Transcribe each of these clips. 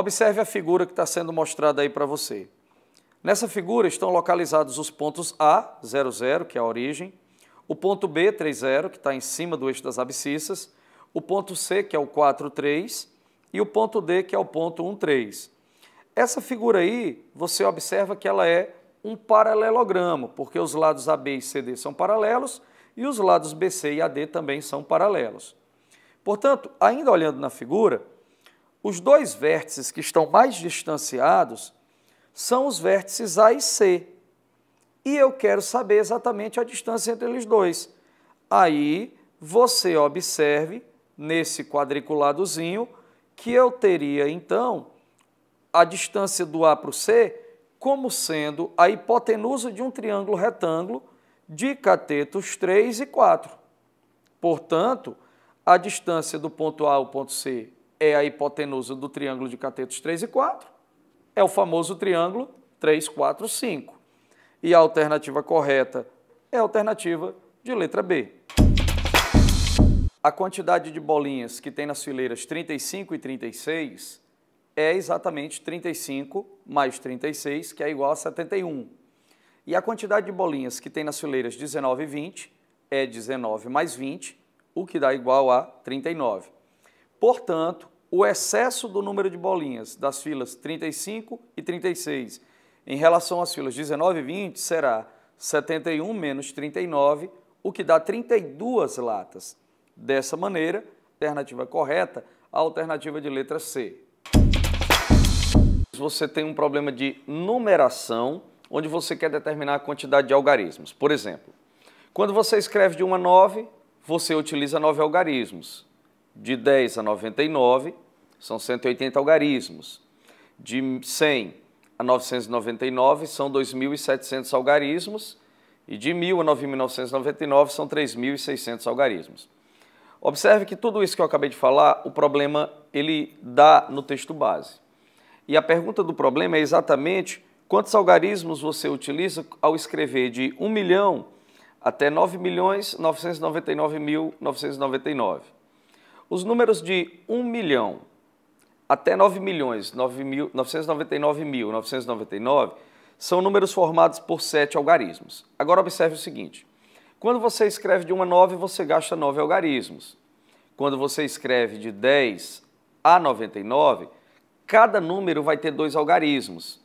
Observe a figura que está sendo mostrada aí para você. Nessa figura estão localizados os pontos A, 0, 0, que é a origem, o ponto B, 3, 0, que está em cima do eixo das abscissas, o ponto C, que é o 4, 3, e o ponto D, que é o ponto 1, 3. Essa figura aí, você observa que ela é um paralelogramo, porque os lados AB e CD são paralelos e os lados BC e AD também são paralelos. Portanto, ainda olhando na figura, os dois vértices que estão mais distanciados são os vértices A e C. E eu quero saber exatamente a distância entre eles dois. Aí, você observe, nesse quadriculadozinho, que eu teria, então, a distância do A para o C como sendo a hipotenusa de um triângulo retângulo de catetos 3 e 4. Portanto, a distância do ponto A ao ponto C é a hipotenusa do triângulo de catetos 3 e 4, é o famoso triângulo 3, 4, 5. E a alternativa correta é a alternativa de letra B. A quantidade de bolinhas que tem nas fileiras 35 e 36 é exatamente 35 mais 36, que é igual a 71. E a quantidade de bolinhas que tem nas fileiras 19 e 20 é 19 mais 20, o que dá igual a 39. Portanto, o excesso do número de bolinhas das filas 35 e 36 em relação às filas 19 e 20 será 71 menos 39, o que dá 32 latas. Dessa maneira, alternativa correta, a alternativa de letra C. Você tem um problema de numeração, onde você quer determinar a quantidade de algarismos. Por exemplo, quando você escreve de 1 a 9, você utiliza 9 algarismos. De 10 a 99, são 180 algarismos. De 100 a 999, são 2.700 algarismos. E de 1.000 a 9.999, são 3.600 algarismos. Observe que tudo isso que eu acabei de falar, o problema ele dá no texto base. E a pergunta do problema é exatamente quantos algarismos você utiliza ao escrever de 1 milhão até 9.999.999. Os números de 1 milhão até 9.999.999 são números formados por 7 algarismos. Agora observe o seguinte, quando você escreve de 1 a 9, você gasta 9 algarismos. Quando você escreve de 10 a 99, cada número vai ter 2 algarismos.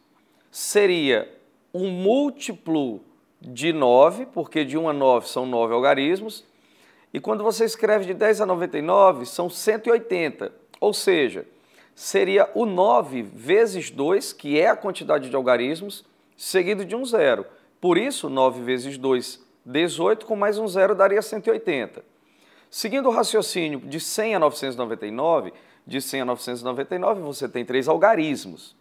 Seria um múltiplo de 9, porque de 1 a 9 são 9 algarismos, e quando você escreve de 10 a 99, são 180, ou seja, seria o 9 vezes 2, que é a quantidade de algarismos, seguido de um zero. Por isso, 9 vezes 2, 18, com mais um zero daria 180. Seguindo o raciocínio de 100 a 999, de 100 a 999 você tem 3 algarismos.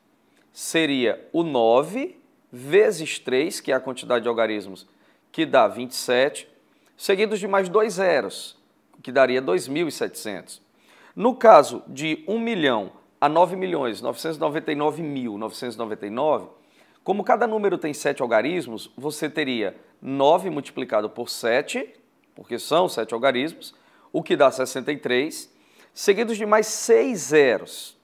Seria o 9 vezes 3, que é a quantidade de algarismos, que dá 27, seguidos de mais 2 zeros, que daria 2.700. No caso de 1 milhão a 9.999.999, como cada número tem 7 algarismos, você teria 9 multiplicado por 7, porque são 7 algarismos, o que dá 63, seguidos de mais 6 zeros,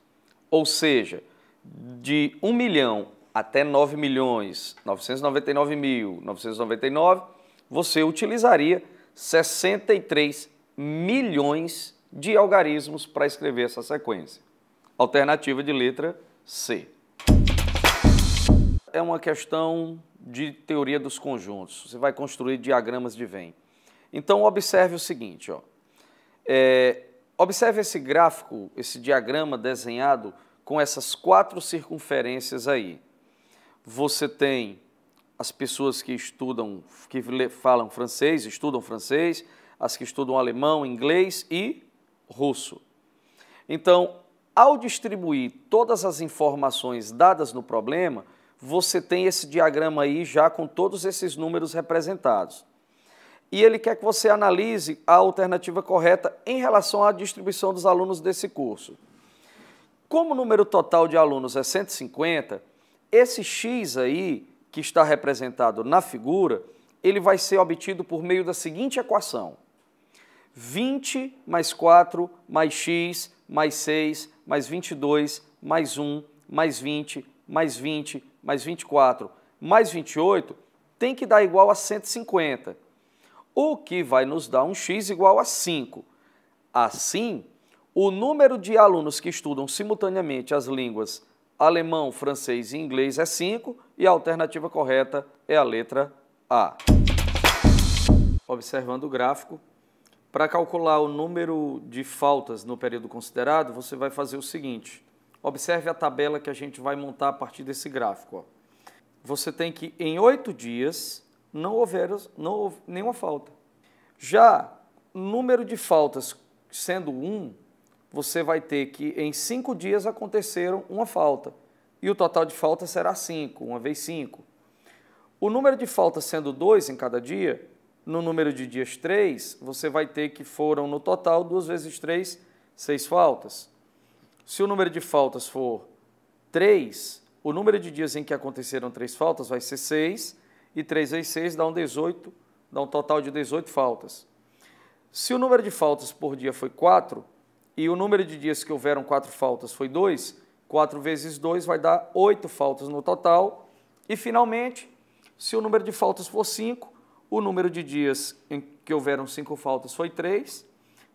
ou seja, de 1 milhão até 9.999.999, você utilizaria 63 milhões de algarismos para escrever essa sequência. Alternativa de letra C. É uma questão de teoria dos conjuntos. Você vai construir diagramas de Venn. Então, observe o seguinte, ó. Observe esse gráfico, esse diagrama desenhado com essas 4 circunferências aí. Você tem as pessoas que estudam, que falam francês, estudam francês, as que estudam alemão, inglês e russo. Então, ao distribuir todas as informações dadas no problema, você tem esse diagrama aí já com todos esses números representados. E ele quer que você analise a alternativa correta em relação à distribuição dos alunos desse curso. Como o número total de alunos é 150, esse X aí, que está representado na figura, ele vai ser obtido por meio da seguinte equação. 20 mais 4 mais x mais 6 mais 22 mais 1, mais 20, mais 20, mais 24, mais 28, tem que dar igual a 150, o que vai nos dar um x igual a 5. Assim, o número de alunos que estudam simultaneamente as línguas alemão, francês e inglês é 5 e a alternativa correta é a letra A. Observando o gráfico, para calcular o número de faltas no período considerado, você vai fazer o seguinte. Observe a tabela que a gente vai montar a partir desse gráfico. Ó. Você tem que, em 8 dias, não houve nenhuma falta. Já número de faltas sendo 1, você vai ter que, em 5 dias, aconteceram uma falta. E o total de faltas será 5, 1 vezes 5. O número de faltas sendo 2 em cada dia, no número de dias 3, você vai ter que foram, no total, 2 vezes 3, 6 faltas. Se o número de faltas for 3, o número de dias em que aconteceram 3 faltas vai ser 6, e 3 vezes 6 dá um 18, dá um total de 18 faltas. Se o número de faltas por dia foi 4, e o número de dias que houveram 4 faltas foi 2, 4 vezes 2 vai dar 8 faltas no total. E, finalmente, se o número de faltas for 5, o número de dias em que houveram 5 faltas foi 3,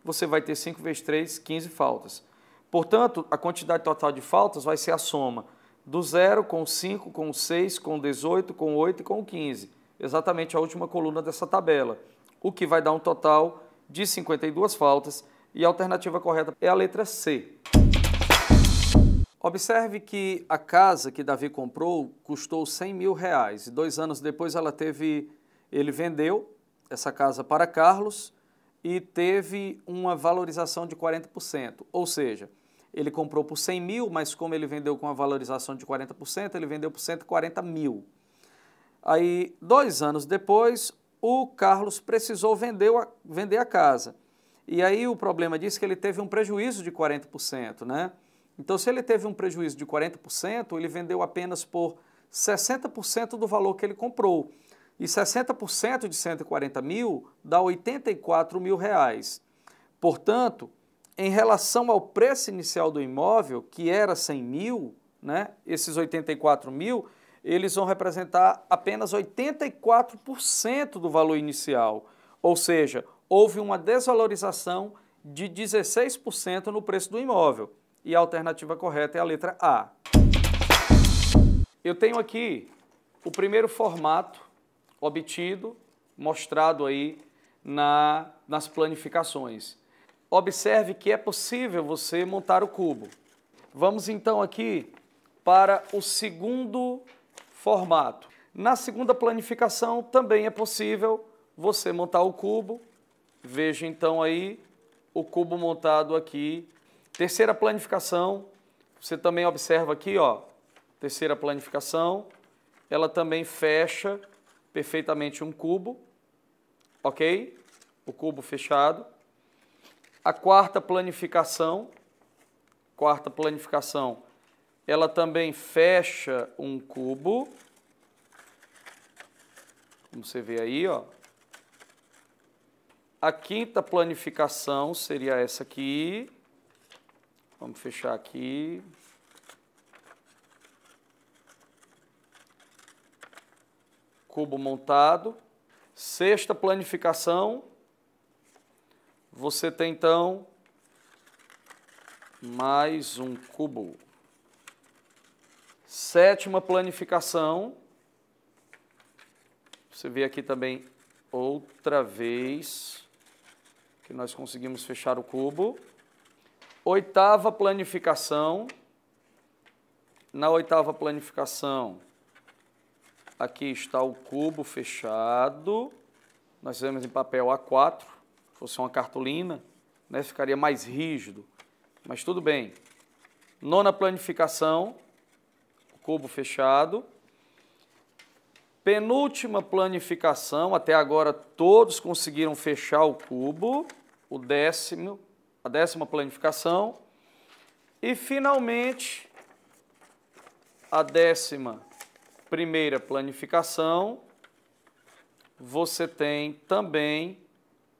você vai ter 5 vezes 3, 15 faltas. Portanto, a quantidade total de faltas vai ser a soma do 0 com o 5, com o 6, com o 18, com o 8 e com o 15. Exatamente a última coluna dessa tabela, o que vai dar um total de 52 faltas e a alternativa correta é a letra C. Observe que a casa que Davi comprou custou 100 mil reais e 2 anos depois ele vendeu essa casa para Carlos e teve uma valorização de 40%, ou seja, ele comprou por 100 mil, mas como ele vendeu com a valorização de 40%, ele vendeu por 140 mil. Aí, 2 anos depois, o Carlos precisou vender a casa. E aí o problema diz que ele teve um prejuízo de 40%, né? Então, se ele teve um prejuízo de 40%, ele vendeu apenas por 60% do valor que ele comprou. E 60% de 140 mil dá 84 mil reais. Portanto, em relação ao preço inicial do imóvel, que era 100 mil, né, esses 84 mil, eles vão representar apenas 84% do valor inicial. Ou seja, houve uma desvalorização de 16% no preço do imóvel. E a alternativa correta é a letra A. Eu tenho aqui o primeiro formato obtido, mostrado aí nas planificações. Observe que é possível você montar o cubo. Vamos então aqui para o segundo formato. Na segunda planificação também é possível você montar o cubo. Veja então aí o cubo montado aqui. Terceira planificação, você também observa aqui, ó, terceira planificação, ela também fecha perfeitamente um cubo, ok? O cubo fechado. A quarta planificação, ela também fecha um cubo, como você vê aí, ó. A quinta planificação seria essa aqui. Vamos fechar aqui. Cubo montado. Sexta planificação. Você tem, então, mais um cubo. Sétima planificação. Você vê aqui também outra vez que nós conseguimos fechar o cubo. Oitava planificação. Na oitava planificação, aqui está o cubo fechado. Nós fizemos em papel A4. Se fosse uma cartolina, né, ficaria mais rígido, mas tudo bem. Nona planificação, o cubo fechado. Penúltima planificação, até agora todos conseguiram fechar o cubo. A décima planificação. E, finalmente, a 11ª planificação, você tem também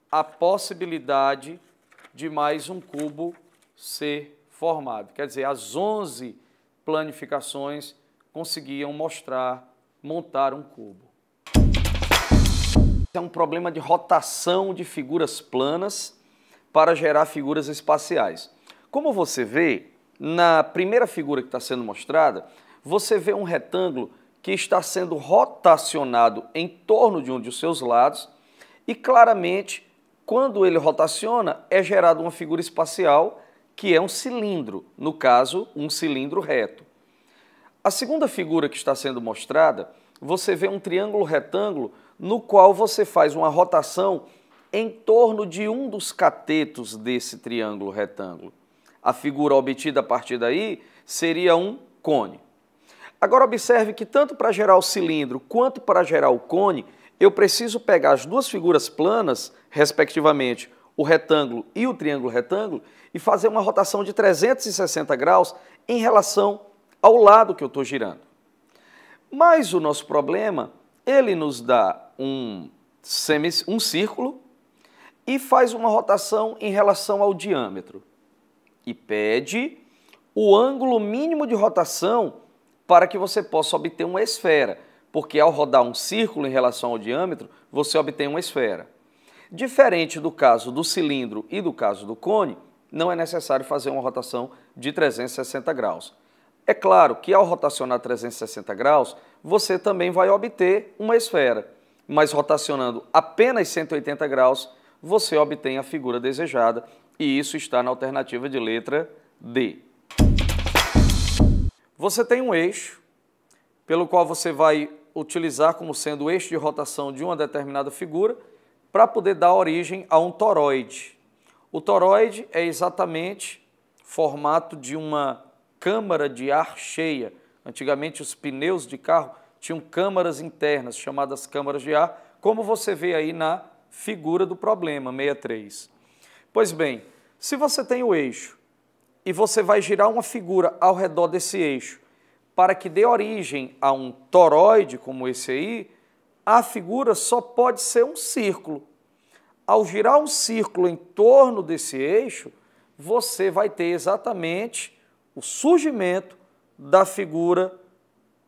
a possibilidade de mais um cubo ser formado. Quer dizer, as 11 planificações conseguiam montar um cubo. É um problema de rotação de figuras planas para gerar figuras espaciais. Como você vê, na primeira figura que está sendo mostrada, você vê um retângulo que está sendo rotacionado em torno de um de seus lados e claramente, quando ele rotaciona, é gerada uma figura espacial que é um cilindro, no caso, um cilindro reto. A segunda figura que está sendo mostrada, você vê um triângulo retângulo no qual você faz uma rotação em torno de um dos catetos desse triângulo retângulo. A figura obtida a partir daí seria um cone. Agora observe que tanto para gerar o cilindro quanto para gerar o cone, eu preciso pegar as duas figuras planas, respectivamente, o retângulo e o triângulo retângulo, e fazer uma rotação de 360 graus em relação ao lado que eu estou girando. Mas o nosso problema, ele nos dá um círculo e faz uma rotação em relação ao diâmetro. E pede o ângulo mínimo de rotação para que você possa obter uma esfera, porque ao rodar um círculo em relação ao diâmetro, você obtém uma esfera. Diferente do caso do cilindro e do caso do cone, não é necessário fazer uma rotação de 360 graus. É claro que ao rotacionar 360 graus, você também vai obter uma esfera, mas rotacionando apenas 180 graus, você obtém a figura desejada, e isso está na alternativa de letra D. Você tem um eixo, pelo qual você vai utilizar como sendo o eixo de rotação de uma determinada figura, para poder dar origem a um toroide. O toroide é exatamente formato de uma câmara de ar cheia. Antigamente os pneus de carro tinham câmaras internas, chamadas câmaras de ar, como você vê aí na figura do problema 63. Pois bem, se você tem o eixo e você vai girar uma figura ao redor desse eixo para que dê origem a um toroide como esse aí, a figura só pode ser um círculo. Ao girar um círculo em torno desse eixo, você vai ter exatamente o surgimento da figura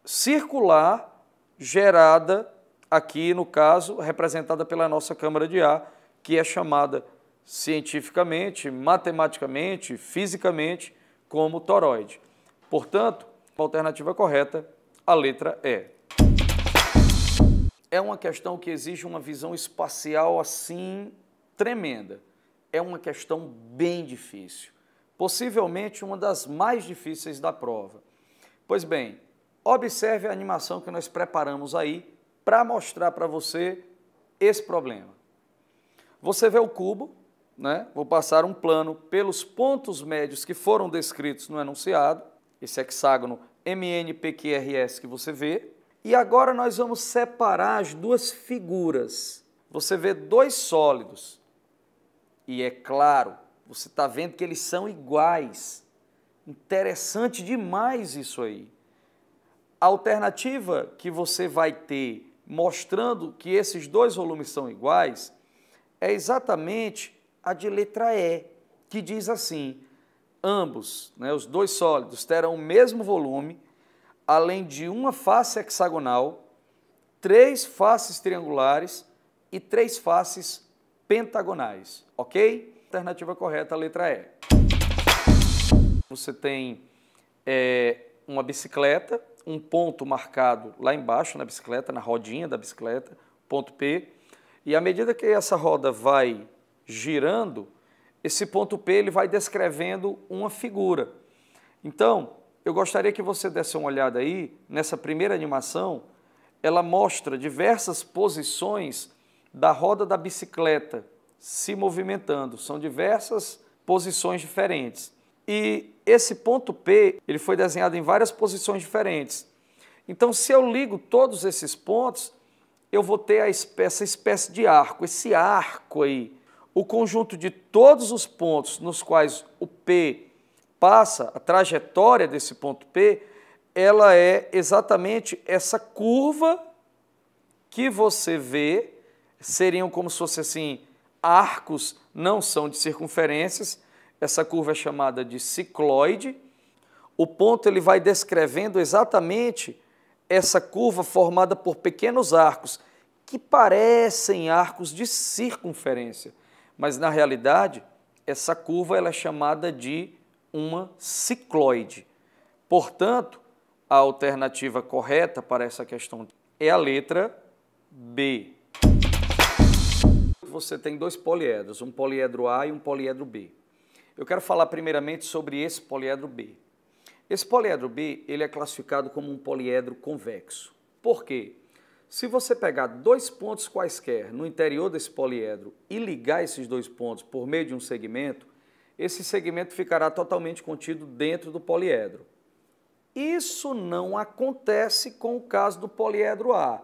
circular gerada aqui, no caso, representada pela nossa câmara de ar, que é chamada cientificamente, matematicamente, fisicamente, como toroide. Portanto, a alternativa correta, a letra E. É uma questão que exige uma visão espacial assim tremenda. É uma questão bem difícil, possivelmente uma das mais difíceis da prova. Pois bem, observe a animação que nós preparamos aí para mostrar para você esse problema. Você vê o cubo, né? Vou passar um plano pelos pontos médios que foram descritos no enunciado, esse hexágono MNPQRS que você vê. E agora nós vamos separar as duas figuras. Você vê dois sólidos. E é claro, você está vendo que eles são iguais. Interessante demais isso aí. A alternativa que você vai ter mostrando que esses dois volumes são iguais é exatamente a de letra E, que diz assim: ambos, né, os dois sólidos, terão o mesmo volume, além de uma face hexagonal, 3 faces triangulares e 3 faces pentagonais, ok? Alternativa correta, a letra E. Você tem uma bicicleta, um ponto marcado lá embaixo na bicicleta, na rodinha da bicicleta, ponto P, e à medida que essa roda vai girando, esse ponto P ele vai descrevendo uma figura. Então, eu gostaria que você desse uma olhada aí, nessa primeira animação, ela mostra diversas posições da roda da bicicleta se movimentando, são diversas posições diferentes. E esse ponto P, ele foi desenhado em várias posições diferentes. Então, se eu ligo todos esses pontos, eu vou ter essa espécie de arco, esse arco aí, o conjunto de todos os pontos nos quais o P passa, a trajetória desse ponto P, ela é exatamente essa curva que você vê, seriam como se fosse assim, arcos, não são de circunferências, essa curva é chamada de cicloide. O ponto ele vai descrevendo exatamente essa curva formada por pequenos arcos, que parecem arcos de circunferência, mas na realidade essa curva ela é chamada de uma cicloide. Portanto, a alternativa correta para essa questão é a letra B. Você tem dois poliedros, um poliedro A e um poliedro B. Eu quero falar primeiramente sobre esse poliedro B. Esse poliedro B ele é classificado como um poliedro convexo. Por quê? Se você pegar dois pontos quaisquer no interior desse poliedro e ligar esses dois pontos por meio de um segmento, esse segmento ficará totalmente contido dentro do poliedro. Isso não acontece com o caso do poliedro A,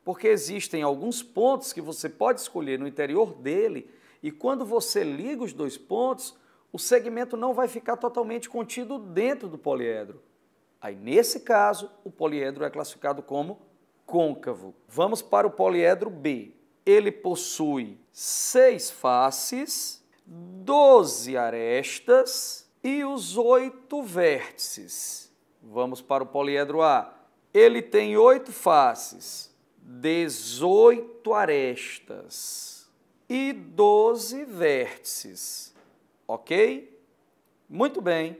porque existem alguns pontos que você pode escolher no interior dele e quando você liga os dois pontos, o segmento não vai ficar totalmente contido dentro do poliedro. Aí, nesse caso, o poliedro é classificado como côncavo. Vamos para o poliedro B. Ele possui 6 faces, 12 arestas e os 8 vértices. Vamos para o poliedro A. Ele tem 8 faces, 18 arestas e 12 vértices. Ok? Muito bem.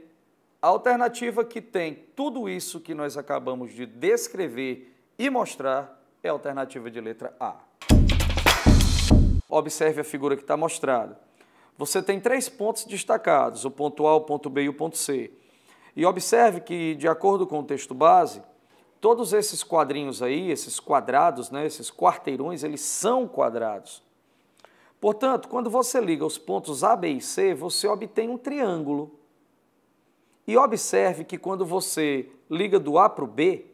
A alternativa que tem tudo isso que nós acabamos de descrever e mostrar é a alternativa de letra A. Observe a figura que está mostrada. Você tem 3 pontos destacados, o ponto A, o ponto B e o ponto C. E observe que, de acordo com o texto base, todos esses quadrinhos aí, esses quadrados, né, esses quarteirões, eles são quadrados. Portanto, quando você liga os pontos A, B e C, você obtém um triângulo. E observe que quando você liga do A para o B,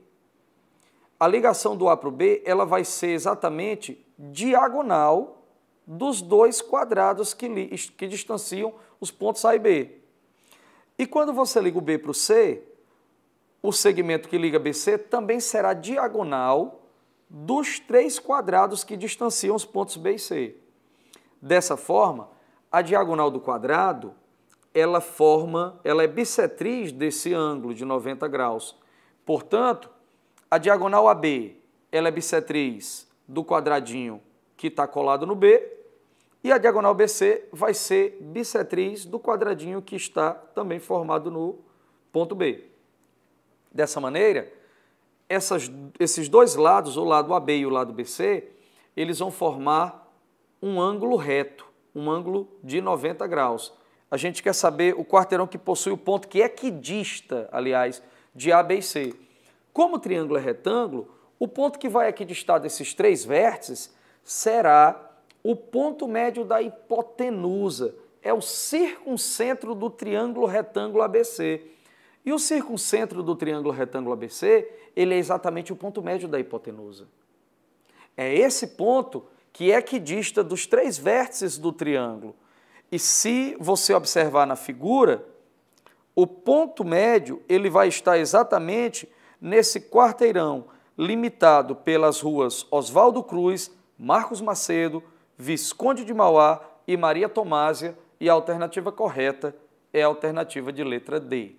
a ligação do A para o B ela vai ser exatamente diagonal dos dois quadrados que distanciam os pontos A e B. E quando você liga o B para o C, o segmento que liga BC também será diagonal dos 3 quadrados que distanciam os pontos B e C. Dessa forma, a diagonal do quadrado, ela é bissetriz desse ângulo de 90 graus. Portanto, a diagonal AB, ela é bissetriz do quadradinho que está colado no B, e a diagonal BC vai ser bissetriz do quadradinho que está também formado no ponto B. Dessa maneira, esses dois lados, o lado AB e o lado BC, eles vão formar um ângulo reto, um ângulo de 90 graus. A gente quer saber o quarteirão que possui o ponto que equidista, aliás, de A, B e C. Como o triângulo é retângulo, o ponto que vai equidistar desses 3 vértices será o ponto médio da hipotenusa. É o circuncentro do triângulo retângulo ABC. E o circuncentro do triângulo retângulo ABC, ele é exatamente o ponto médio da hipotenusa. É esse ponto que é equidista dos 3 vértices do triângulo. E se você observar na figura, o ponto médio ele vai estar exatamente nesse quarteirão, limitado pelas ruas Oswaldo Cruz, Marcos Macedo, Visconde de Mauá e Maria Tomásia, e a alternativa correta é a alternativa de letra D.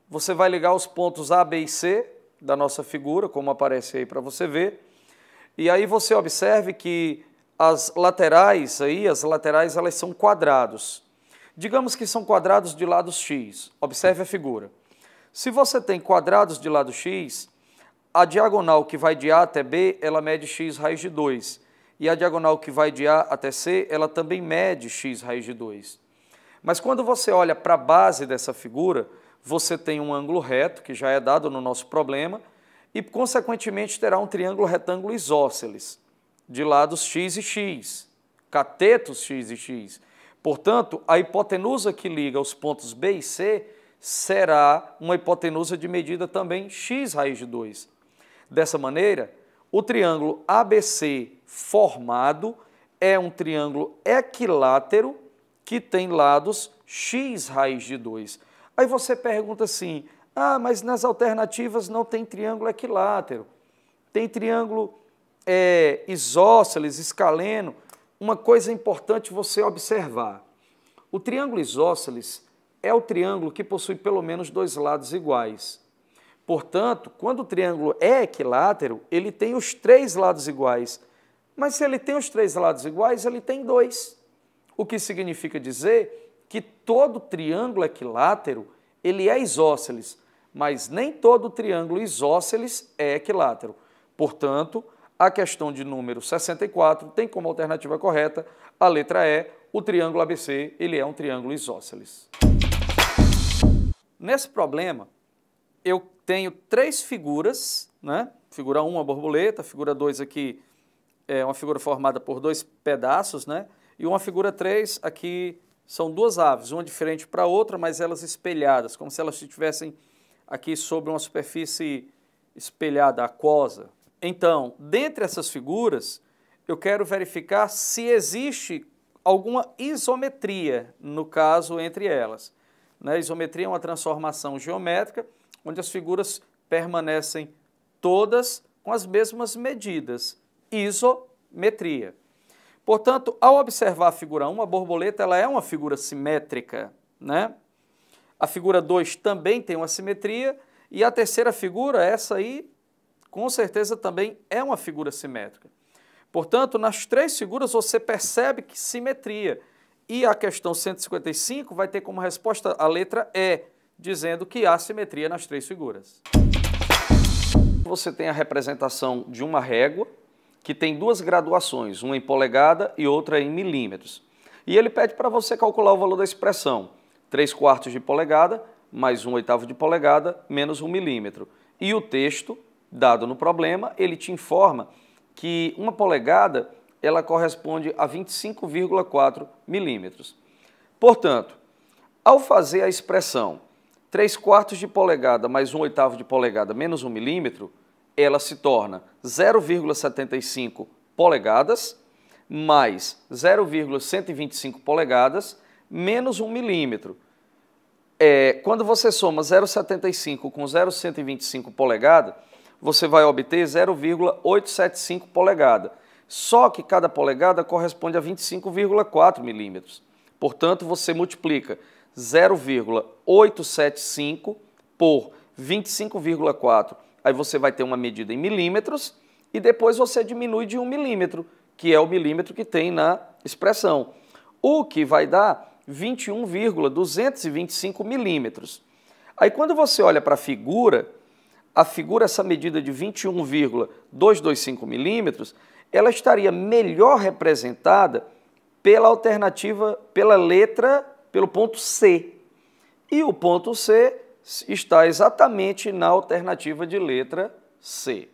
Você vai ligar os pontos A, B e C da nossa figura, como aparece aí para você ver, e aí você observe que as laterais elas são quadrados. Digamos que são quadrados de lados x. Observe a figura. Se você tem quadrados de lado x, a diagonal que vai de A até B, ela mede x raiz de 2. E a diagonal que vai de A até C, ela também mede x raiz de 2. Mas quando você olha para a base dessa figura, você tem um ângulo reto, que já é dado no nosso problema, e, consequentemente, terá um triângulo retângulo isósceles, de lados x e x, catetos x e x. Portanto, a hipotenusa que liga os pontos B e C será uma hipotenusa de medida também x raiz de 2. Dessa maneira, o triângulo ABC formado é um triângulo equilátero que tem lados x raiz de 2. Aí você pergunta assim, mas nas alternativas não tem triângulo equilátero, tem triângulo isósceles, escaleno. Uma coisa importante você observar, O triângulo isósceles é o triângulo que possui pelo menos dois lados iguais. Portanto, quando o triângulo é equilátero, ele tem os três lados iguais. Mas se ele tem os três lados iguais, ele tem dois. O que significa dizer que todo triângulo equilátero ele é isósceles, mas nem todo triângulo isósceles é equilátero. Portanto, a questão de número 64 tem como alternativa correta a letra E, o triângulo ABC, ele é um triângulo isósceles. Nesse problema, eu tenho três figuras, né? Figura 1, a borboleta, figura 2 aqui é uma figura formada por dois pedaços, né? E uma figura 3 aqui são duas aves, uma diferente para a outra, mas elas espelhadas, como se elas estivessem aqui sobre uma superfície espelhada, aquosa. Então, dentre essas figuras, eu quero verificar se existe alguma isometria, no caso, entre elas. Né? Isometria é uma transformação geométrica, onde as figuras permanecem todas com as mesmas medidas. Isometria. Portanto, ao observar a figura 1, a borboleta ela é uma figura simétrica, né? A figura 2 também tem uma simetria, e a terceira figura, essa aí, com certeza também é uma figura simétrica. Portanto, nas três figuras você percebe que simetria, e a questão 155 vai ter como resposta a letra E, dizendo que há simetria nas três figuras. Você tem a representação de uma régua, que tem duas graduações, uma em polegada e outra em milímetros. E ele pede para você calcular o valor da expressão 3/4 de polegada mais 1/8 de polegada menos 1 milímetro. E o texto, dado no problema, ele te informa que uma polegada ela corresponde a 25,4 milímetros. Portanto, ao fazer a expressão 3/4 de polegada mais 1/8 de polegada menos 1 milímetro, ela se torna 0,75 polegadas mais 0,125 polegadas menos 1 milímetro. Quando você soma 0,75 com 0,125 polegada, você vai obter 0,875 polegada. Só que cada polegada corresponde a 25,4 milímetros. Portanto, você multiplica 0,875 por 25,4, aí você vai ter uma medida em milímetros e depois você diminui de 1 milímetro, que é o milímetro que tem na expressão, o que vai dar 21,225 milímetros. Aí quando você olha para a figura, essa medida de 21,225 milímetros, ela estaria melhor representada pela alternativa, pelo ponto C. E o ponto C está exatamente na alternativa de letra C.